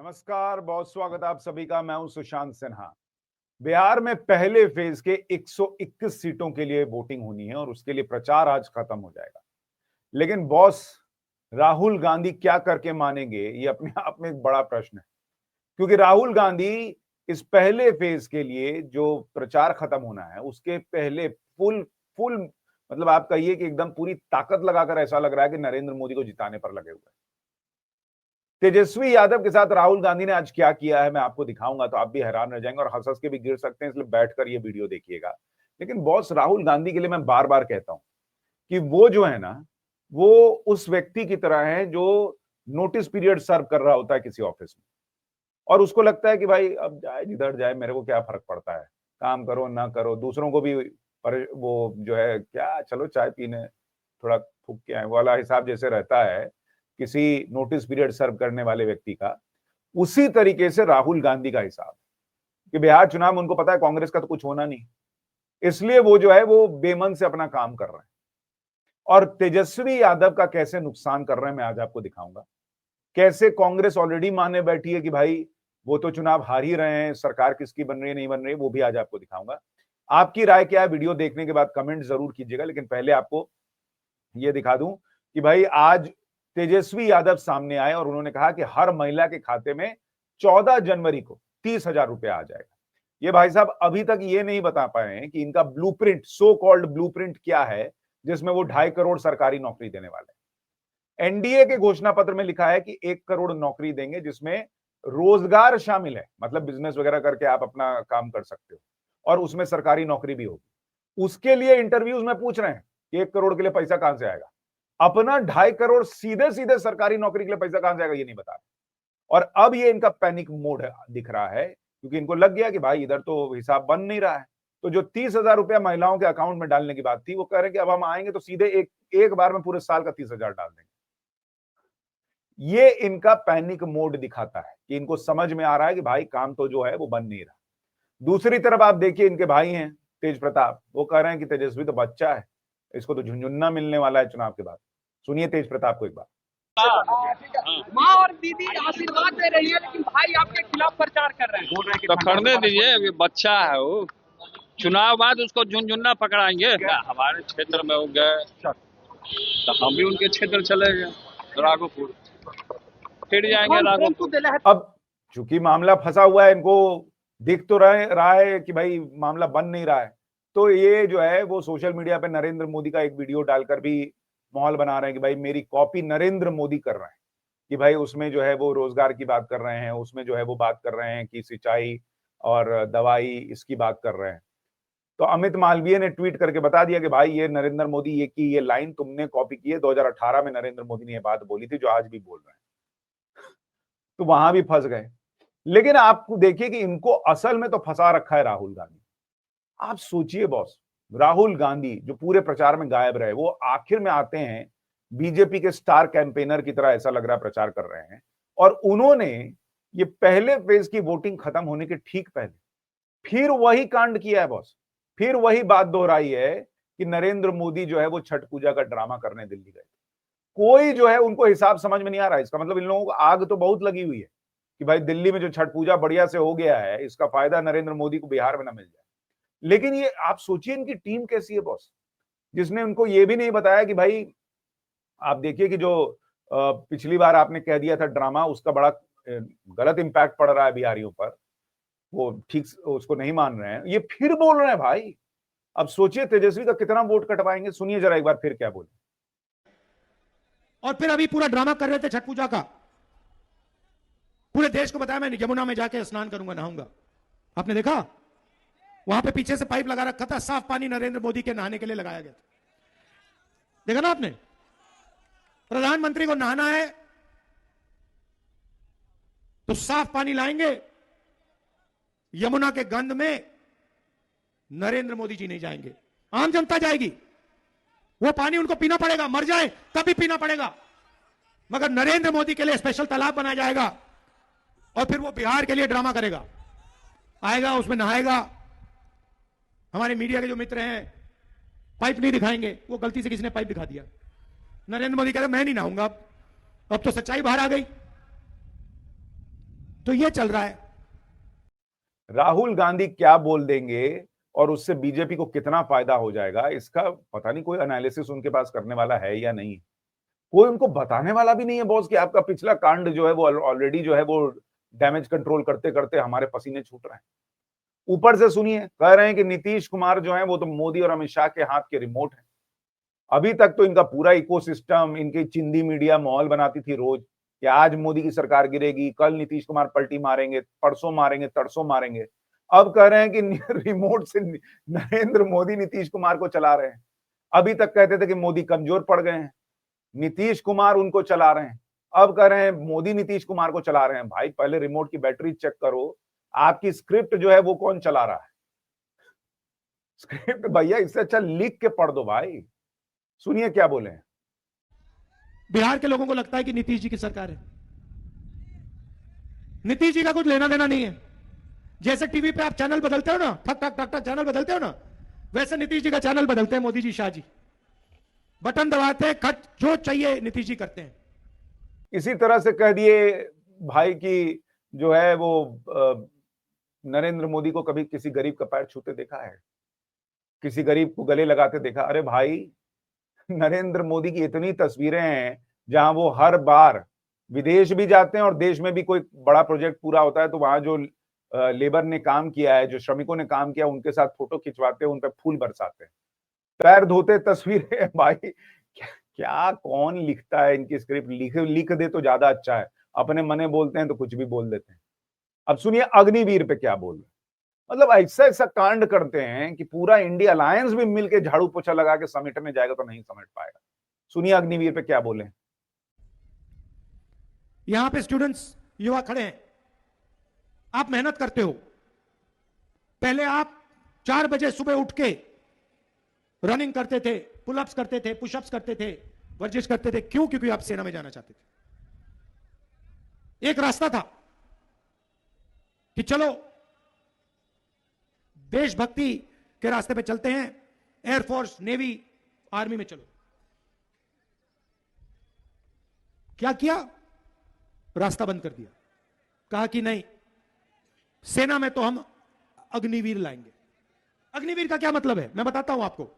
नमस्कार, बहुत स्वागत आप सभी का। मैं हूं सुशांत सिन्हा। बिहार में पहले फेज के 121 सीटों के लिए वोटिंग होनी है और उसके लिए प्रचार आज खत्म हो जाएगा। लेकिन बॉस राहुल गांधी क्या करके मानेंगे, ये अपने आप में एक बड़ा प्रश्न है। क्योंकि राहुल गांधी इस पहले फेज के लिए जो प्रचार खत्म होना है उसके पहले फुल फुल मतलब आप कहिए कि एकदम पूरी ताकत लगाकर ऐसा लग रहा है कि नरेंद्र मोदी को जिताने पर लगे हुए हैं। तेजस्वी यादव के साथ राहुल गांधी ने आज क्या किया है मैं आपको दिखाऊंगा, तो आप भी हैरान रह जाएंगे और हंस हंस के भी गिर सकते हैं, इसलिए बैठकर ये वीडियो देखिएगा। लेकिन बॉस राहुल गांधी के लिए मैं बार बार कहता हूं कि वो जो है ना, वो उस व्यक्ति की तरह है जो नोटिस पीरियड सर्व कर रहा होता है किसी ऑफिस में और उसको लगता है कि भाई अब जाए जिधर जाए, मेरे को क्या फर्क पड़ता है, काम करो ना करो, दूसरों को भी पर वो जो है क्या, चलो चाय पीने थोड़ा फूक के आए वाला हिसाब जैसे रहता है किसी नोटिस पीरियड सर्व करने वाले व्यक्ति का, उसी तरीके से राहुल गांधी का हिसाब कि बिहार चुनाव में उनको पता है कांग्रेस का तो कुछ होना नहीं, इसलिए वो जो है वो बेमन से अपना काम कर रहे हैं। और तेजस्वी यादव का कैसे नुकसान कर रहे हैं मैं आज आपको दिखाऊंगा। कैसे कांग्रेस ऑलरेडी मानने बैठी है कि भाई वो तो चुनाव हार ही रहे हैं, सरकार किसकी बन रही है नहीं बन रही है, वो भी आज आपको दिखाऊंगा। आपकी राय क्या है वीडियो देखने के बाद कमेंट जरूर कीजिएगा। लेकिन पहले आपको ये दिखा दूं कि भाई आज तेजस्वी यादव सामने आए और उन्होंने कहा कि हर महिला के खाते में 14 जनवरी को 30,000 रुपया आ जाएगा। ये भाई साहब अभी तक ये नहीं बता पाए हैं कि इनका ब्लूप्रिंट, सो कॉल्ड ब्लूप्रिंट क्या है जिसमें वो 2.5 करोड़ सरकारी नौकरी देने वाले हैं। एनडीए के घोषणा पत्र में लिखा है कि 1 करोड़ नौकरी देंगे जिसमें रोजगार शामिल है, मतलब बिजनेस वगैरह करके आप अपना काम कर सकते हो और उसमें सरकारी नौकरी भी होगी। उसके लिए इंटरव्यूज में पूछ रहे हैं कि 1 करोड़ के लिए पैसा कहां से आएगा। अपना 2.5 करोड़ सीधे सीधे सरकारी नौकरी के लिए पैसा कहां से आएगा ये नहीं बता रहे। और अब ये इनका पैनिक मोड दिख रहा है क्योंकि इनको लग गया कि भाई इधर तो हिसाब बन नहीं रहा है। तो जो 30,000 रुपया महिलाओं के अकाउंट में डालने की बात थी, वो कह रहे हैं कि अब हम आएंगे तो सीधे एक बार में पूरे साल का 30,000 डाल देंगे। ये इनका पैनिक मोड दिखाता है कि इनको समझ में आ रहा है कि भाई काम तो जो है वो बन नहीं रहा। दूसरी तरफ आप देखिए इनके भाई हैं तेज प्रताप, वो कह रहे हैं कि तेजस्वी तो बच्चा है, इसको तो झुनझुन्ना मिलने वाला है चुनाव के बाद। सुनिए तेज प्रताप को एक बार। माँ और दीदी आशीर्वाद दे रही है लेकिन भाई आपके खिलाफ प्रचार कर रहे हैं। तो करने दीजिए, अभी बच्चा है वो, चुनाव बाद उसको झुनझुन्ना पकड़ाएंगे। हमारे क्षेत्र में हो गए तो हम भी उनके क्षेत्र चले गए, राघोपुर फिर जाएंगे राघोपुर। अब चूंकि मामला फंसा हुआ है, इनको दिख तो रहा है कि भाई मामला बन नहीं रहा है, तो ये जो है वो सोशल मीडिया पे नरेंद्र मोदी का एक वीडियो डालकर भी माहौल बना रहे हैं कि भाई मेरी कॉपी नरेंद्र मोदी कर रहे हैं, कि भाई उसमें जो है वो रोजगार की बात कर रहे हैं, उसमें जो है वो बात कर रहे हैं कि सिंचाई और दवाई इसकी बात कर रहे हैं। तो अमित मालवीय ने ट्वीट करके बता दिया कि भाई ये नरेंद्र मोदी ये लाइन तुमने कॉपी की है, 2018 में नरेंद्र मोदी ने ये बात बोली थी जो आज भी बोल रहे हैं। तो वहां भी फंस गए। लेकिन आप देखिए कि इनको असल में तो फंसा रखा है राहुल गांधी। आप सोचिए बॉस, राहुल गांधी जो पूरे प्रचार में गायब रहे, वो आखिर में आते हैं बीजेपी के स्टार कैंपेनर की तरह, ऐसा लग रहा है प्रचार कर रहे हैं। और उन्होंने ये पहले फेज की वोटिंग खत्म होने के ठीक पहले फिर वही कांड किया है बॉस, फिर वही बात दोहराई है कि नरेंद्र मोदी जो है वो छठ पूजा का ड्रामा करने दिल्ली गए। कोई जो है उनको हिसाब समझ में नहीं आ रहा है। इसका मतलब इन लोगों को आग तो बहुत लगी हुई है कि भाई दिल्ली में जो छठ पूजा बढ़िया से हो गया है, इसका फायदा नरेंद्र मोदी को बिहार में ना मिल जाए। लेकिन ये आप सोचिए इनकी टीम कैसी है बॉस, जिसने उनको ये भी नहीं बताया कि भाई आप देखिए कि जो पिछली बार आपने कह दिया था ड्रामा, उसका बड़ा गलत इंपैक्ट पड़ रहा है बिहारियों पर, वो ठीक उसको नहीं मान रहे हैं, ये फिर बोल रहे हैं भाई। अब सोचिए तेजस्वी का कितना वोट कटवाएंगे। सुनिए जरा एक बार फिर क्या बोले। और फिर अभी पूरा ड्रामा कर रहे थे छठ पूजा का, पूरे देश को बताया मैं यमुना में जाके स्नान करूंगा, नहाऊंगा। आपने देखा वहां पे पीछे से पाइप लगा रखा था, साफ पानी नरेंद्र मोदी के नहाने के लिए लगाया गया था। देखा ना आपने, प्रधानमंत्री को नहाना है तो साफ पानी लाएंगे, यमुना के गंध में नरेंद्र मोदी जी नहीं जाएंगे, आम जनता जाएगी। वो पानी उनको पीना पड़ेगा, मर जाए तभी पीना पड़ेगा, मगर नरेंद्र मोदी के लिए स्पेशल तालाब बनाया जाएगा और फिर वो बिहार के लिए ड्रामा करेगा, आएगा उसमें नहाएगा। हमारे मीडिया के जो मित्र हैं पाइप नहीं दिखाएंगे, वो गलती से किसी ने पाइप दिखा दिया, नरेंद्र मोदी कहते मैं नहीं नहाऊंगा। अब तो सच्चाई बाहर आ गई। तो ये चल रहा है। राहुल गांधी क्या बोल देंगे और उससे बीजेपी को कितना फायदा हो जाएगा, इसका पता नहीं कोई एनालिसिस उनके पास करने वाला है या नहीं। कोई उनको बताने वाला भी नहीं है बॉस कि आपका पिछला कांड जो है वो ऑलरेडी जो है वो डैमेज कंट्रोल करते करते हमारे पसीने छूट रहे हैं। ऊपर से सुनिए, कह रहे हैं कि नीतीश कुमार जो है वो तो मोदी और अमित शाह के हाथ के रिमोट है। अभी तक तो इनका पूरा इकोसिस्टम, इनकी चिंदी मीडिया माहौल बनाती थी रोज कि आज मोदी की सरकार गिरेगी, कल नीतीश कुमार पलटी मारेंगे, परसों मारेंगे, तरसों मारेंगे। अब कह रहे हैं कि रिमोट से नरेंद्र मोदी नीतीश कुमार को चला रहे हैं। अभी तक कहते थे कि मोदी कमजोर पड़ गए हैं, नीतीश कुमार उनको चला रहे हैं। अब कह रहे हैं मोदी नीतीश कुमार को चला रहे हैं। भाई पहले रिमोट की बैटरी चेक करो, आपकी स्क्रिप्ट जो है वो कौन चला रहा है। स्क्रिप्ट भैया इससे अच्छा लिख के पढ़ दो भाई। सुनिए क्या बोले हैं। बिहार के लोगों को लगता है कि नीतीश जी की सरकार है। नीतीश जी का कुछ लेना देना नहीं है। जैसे टीवी पे आप चैनल बदलते हो ना, ठक ठक ठक ठक चैनल बदलते हो ना, वैसे नीतीश जी का चैनल बदलते हैं मोदी जी, शाह जी। बटन दबाते हैं, खट जो चाहिए नीतीश जी करते हैं। इसी तरह से कह दिए भाई कि जो है वो नरेंद्र मोदी को कभी किसी गरीब का पैर छूते देखा है, किसी गरीब को गले लगाते देखा? अरे भाई नरेंद्र मोदी की इतनी तस्वीरें हैं जहां वो हर बार विदेश भी जाते हैं और देश में भी कोई बड़ा प्रोजेक्ट पूरा होता है तो वहां जो लेबर ने काम किया है, जो श्रमिकों ने काम किया, उनके साथ फोटो खिंचवाते हैं, उन पर फूल बरसाते हैं, पैर धोते तस्वीरें। भाई क्या कौन लिखता है इनकी स्क्रिप्ट? लिख दे तो ज्यादा अच्छा है, अपने मने बोलते हैं तो कुछ भी बोल देते हैं। अब सुनिए अग्निवीर पे क्या बोल रहे हैं। मतलब ऐसा ऐसा कांड करते हैं कि पूरा इंडिया अलायंस भी मिलके झाड़ू पोछा लगा के समेटने जाएगा तो नहीं समेट पाएगा। सुनिए अग्निवीर पे क्या बोले। यहां पे स्टूडेंट्स, युवा खड़े हैं, आप मेहनत करते हो। पहले आप 4 बजे सुबह उठ के रनिंग करते थे, पुलअप्स करते थे, पुशअप्स करते थे, वर्जिश करते थे। क्यों? क्योंकि आप सेना में जाना चाहते थे। एक रास्ता था कि चलो देशभक्ति के रास्ते पे चलते हैं, एयरफोर्स, नेवी, आर्मी में चलो। क्या किया? रास्ता बंद कर दिया। कहा कि नहीं, सेना में तो हम अग्निवीर लाएंगे। अग्निवीर का क्या मतलब है मैं बताता हूं आपको।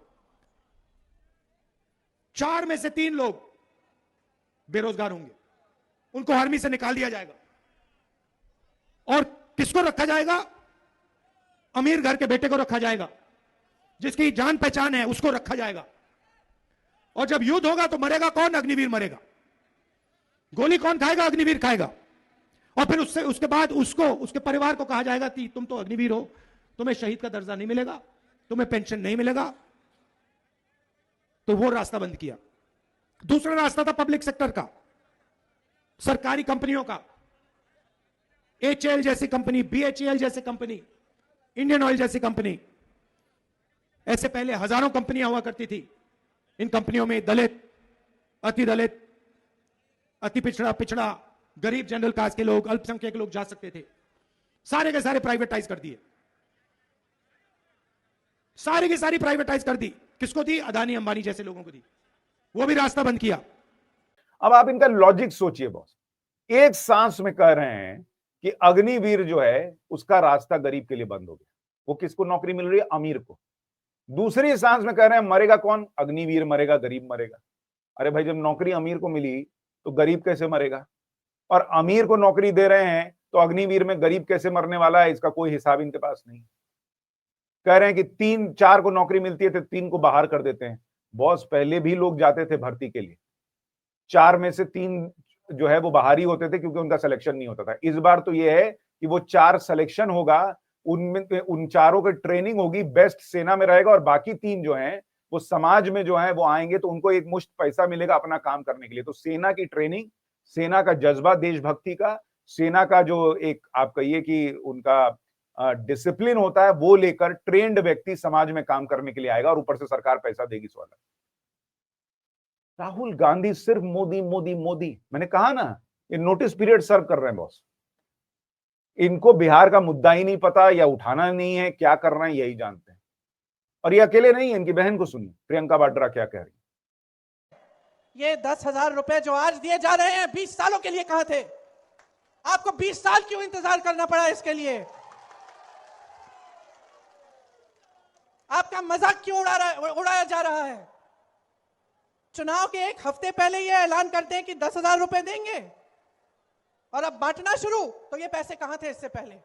4 में से 3 लोग बेरोजगार होंगे, उनको आर्मी से निकाल दिया जाएगा और किसको रखा जाएगा? अमीर घर के बेटे को रखा जाएगा, जिसकी जान पहचान है उसको रखा जाएगा। और जब युद्ध होगा तो मरेगा कौन? अग्निवीर मरेगा। गोली कौन खाएगा? अग्निवीर खाएगा। और फिर उसके बाद उसको, उसके परिवार को कहा जाएगा कि तुम तो अग्निवीर हो, तुम्हें शहीद का दर्जा नहीं मिलेगा, तुम्हें पेंशन नहीं मिलेगा। तो वो रास्ता बंद किया। दूसरा रास्ता था पब्लिक सेक्टर का, सरकारी कंपनियों का। HAL जैसी कंपनी, BHEL जैसी कंपनी, इंडियन ऑयल जैसी कंपनी। ऐसे पहले हजारों कंपनियां हुआ करती थी। इन कंपनियों में दलित, अति पिछड़ा, गरीब, जनरल कास्ट के लोग, अल्पसंख्यक लोग जा सकते थे। सारे के सारे प्राइवेटाइज कर दिए। सारी की सारी प्राइवेटाइज कर दी। किसको दी? अदानी अंबानी जैसे लोगों को दी। वो भी रास्ता बंद किया। अब आप इनका लॉजिक सोचिए बॉस। एक सांस में कह रहे हैं कि अग्निवीर जो है उसका रास्ता गरीब के लिए बंद हो गया। वो किसको नौकरी मिल रही है? अमीर को। दूसरी सांस में कह रहे हैं मरेगा कौन? अग्निवीर मरेगा, गरीब मरेगा। अरे भाई जब नौकरी अमीर को मिली तो गरीब कैसे मरेगा? और अमीर को नौकरी दे रहे हैं तो अग्निवीर में गरीब कैसे मरने वाला है, इसका कोई हिसाब इनके पास नहीं। कह रहे हैं कि 3-4 को नौकरी मिलती है तो 3 को बाहर कर देते हैं। बॉस पहले भी लोग जाते थे भर्ती के लिए, 4 में से 3 जो है वो बाहर ही होते थे क्योंकि उनका सिलेक्शन नहीं होता था। इस बार तो ये है कि वो 4 सिलेक्शन होगा, उनमें उन चारों की ट्रेनिंग होगी, बेस्ट सेना में रहेगा और बाकी 3 जो हैं वो समाज में जो है वो आएंगे तो उनको एक मुश्त पैसा मिलेगा अपना काम करने के लिए। तो सेना की ट्रेनिंग, सेना का जज्बा देशभक्ति का, सेना का जो एक आप कहिए कि उनका डिसिप्लिन होता है वो लेकर ट्रेंड व्यक्ति समाज में काम करने के लिए आएगा और ऊपर से सरकार पैसा देगी। सवाल राहुल गांधी सिर्फ मोदी मोदी मोदी। मैंने कहा ना ये नोटिस पीरियड सर्व कर रहे हैं बॉस। इनको बिहार का मुद्दा ही नहीं पता या उठाना नहीं है, क्या कर रहे हैं यही जानते हैं। और ये अकेले नहीं है, इनकी बहन को सुनिए प्रियंका वाड्रा क्या कह रही है। ये 10,000 रुपए जो आज दिए जा रहे हैं 20 सालों के लिए कहां थे? आपको 20 साल क्यों इंतजार करना पड़ा इसके लिए? आपका मजाक क्यों उड़ाया जा रहा है? चुनाव के एक हफ्ते पहले ये ऐलान करते हैं कि 10,000 रुपए देंगे और अब बांटना शुरू, तो ये पैसे कहां थे इससे पहले?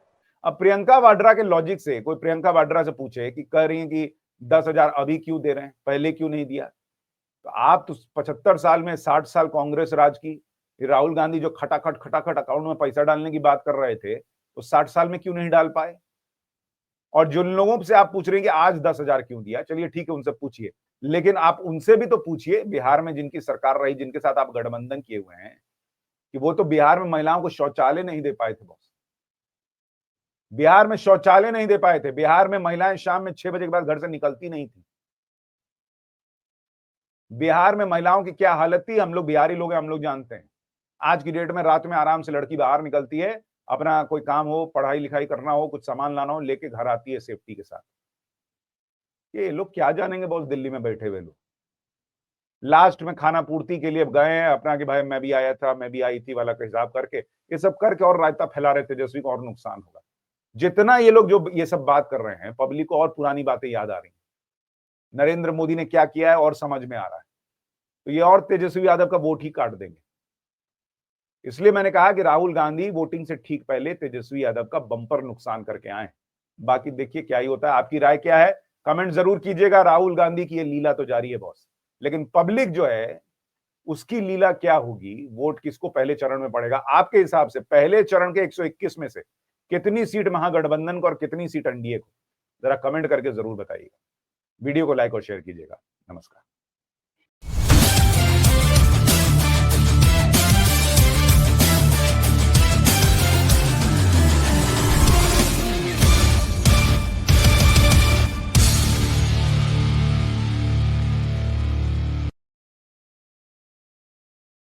अब प्रियंका वाड्रा के लॉजिक से कोई प्रियंका वाड्रा से पूछे कि कह रही हैं कि 10,000 अभी क्यों दे रहे हैं, पहले क्यों नहीं दिया? तो आप तो 75 साल में 60 साल कांग्रेस राज की, राहुल गांधी जो खटाखट अकाउंट में पैसा डालने की बात कर रहे थे, तो 60 साल में क्यों नहीं डाल पाए? और जिन लोगों से आप पूछ रहे हैं कि आज 10,000 क्यों दिया, चलिए ठीक है, उनसे पूछिए, लेकिन आप उनसे भी तो पूछिए बिहार में जिनकी सरकार रही, जिनके साथ आप गठबंधन किए हुए हैं, कि वो तो बिहार में महिलाओं को शौचालय नहीं दे पाए थे बॉस। बिहार में शौचालय नहीं दे पाए थे। बिहार में महिलाएं शाम में 6 बजे के बाद घर से निकलती नहीं थी। बिहार में महिलाओं की क्या हालत थी, हम लोग बिहारी लोग हैं, हम लोग जानते हैं। आज की डेट में रात में आराम से लड़की बाहर निकलती है, अपना कोई काम हो, पढ़ाई लिखाई करना हो, कुछ सामान लाना हो, लेके घर आती है सेफ्टी के साथ। ये लोग क्या जानेंगे बॉस, दिल्ली में बैठे हुए लोग। लास्ट में खाना पूर्ति के लिए गए हैं अपना कि भाई मैं भी आया था, मैं भी आई थी वाला का हिसाब करके, ये सब करके और रायता फैला रहे तेजस्वी को और नुकसान होगा। जितना ये लोग जो ये सब बात कर रहे हैं, पब्लिक को और पुरानी बातें याद आ रही हैं। नरेंद्र मोदी ने क्या किया है और समझ में आ रहा है, तो ये और तेजस्वी यादव का वोट ही काट देंगे। इसलिए मैंने कहा कि राहुल गांधी वोटिंग से ठीक पहले तेजस्वी यादव का बम्पर नुकसान करके आए। बाकी देखिए क्या ही होता है। आपकी राय क्या है, कमेंट जरूर कीजिएगा। राहुल गांधी की ये लीला तो जारी है बॉस, लेकिन पब्लिक जो है उसकी लीला क्या होगी, वोट किसको पहले चरण में पड़ेगा? आपके हिसाब से पहले चरण के 121 में से कितनी सीट महागठबंधन को और कितनी सीट एनडीए को, जरा कमेंट करके जरूर बताइएगा। वीडियो को लाइक और शेयर कीजिएगा। नमस्कार।